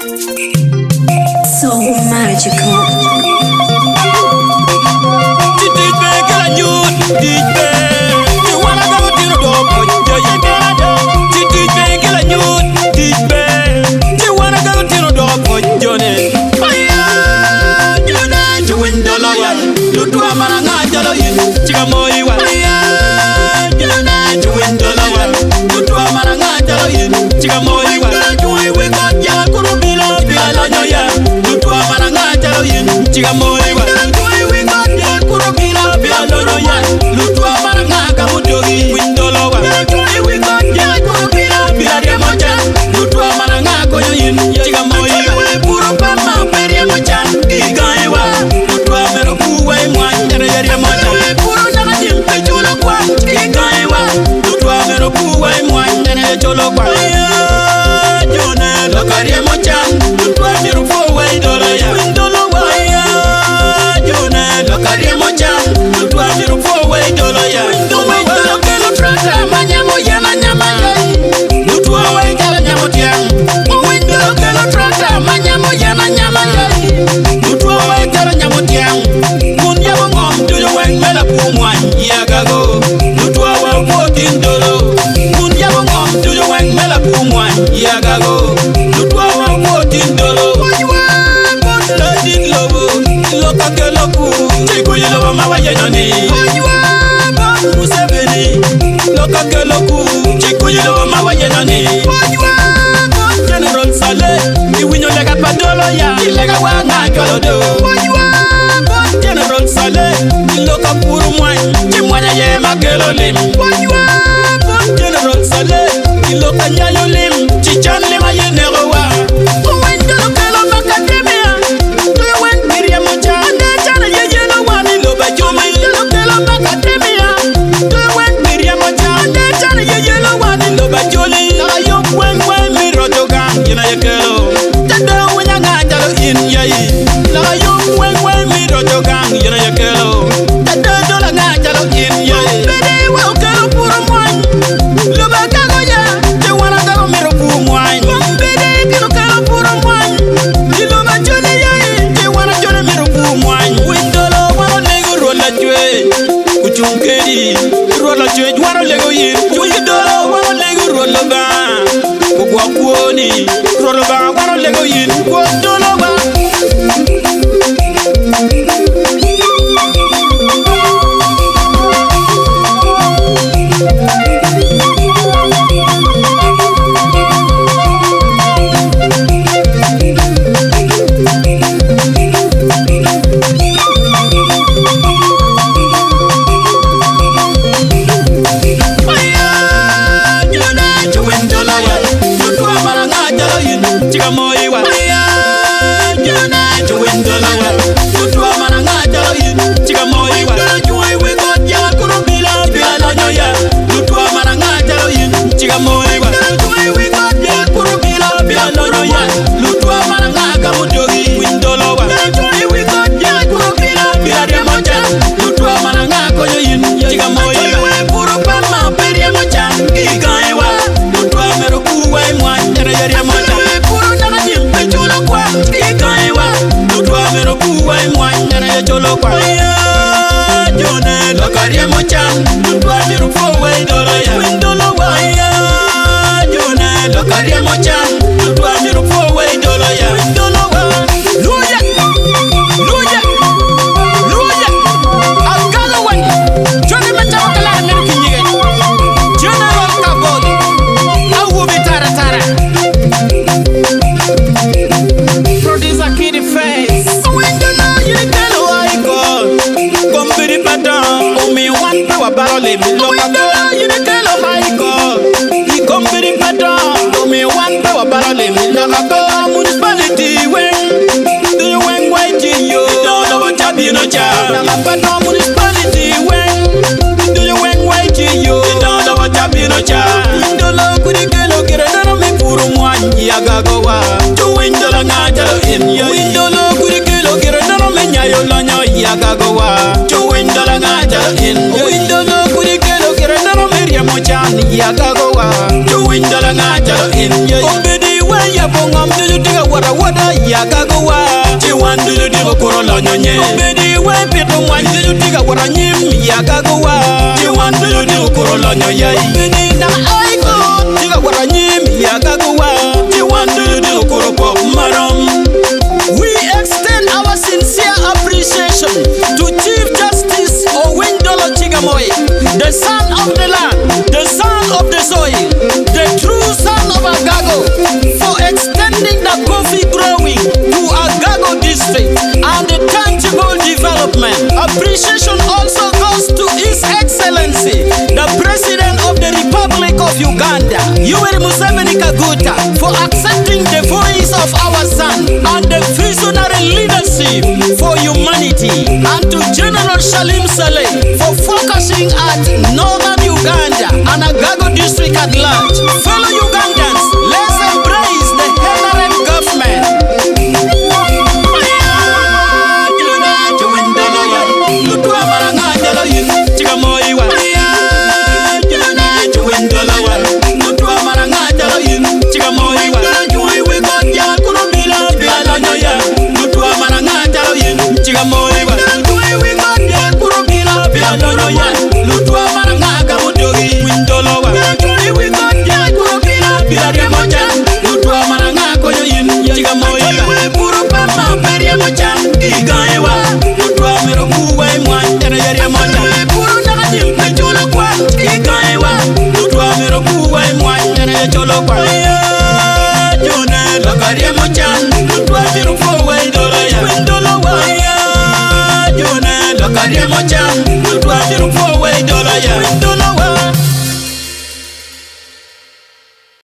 So magical. General Saleh, you win your leg at Padolo, ya. Lega wanga kalodo. General Saleh, you look up for one. Timwana ye makelo lim. General Saleh, you look at yayo lim. Chichan lima ye nerowa. Wendo kelo makademia. Do you want Miriam Mocha? Chana ye yellow one in Loba Jumi. Kelo makademia. Do you want Miriam Mocha? Chana ye yellow one in Loba Juli. Yaga go wa, you win the langa in your. Obedi when you bong am to you take a wara wada ya kagawa ti wandu di ko lo nyonye obedi we pito mwanji di ga wara nyim ya kagawa ti wandu di ko lo nyoye ni na ai ko di ga wara nyim ya kagawa ti wandu di ko pop maram. We extend our sincere appreciation to Chief Justice Owindolo Chigamoy, the son of the land, the son of the soil, the true son of Agago, for extending the coffee growing to Agago district and the tangible development. Appreciation also goes to His Excellency, the President of the Republic of Uganda, Yoweri Museveni Kaguta, for accepting the voice of our son and the visionary leadership for humanity, and to General Shalim Saleh for focusing at northern Uganda and Agago district at large. Fellow Ugandans, let's embrace the Henaren government. Look at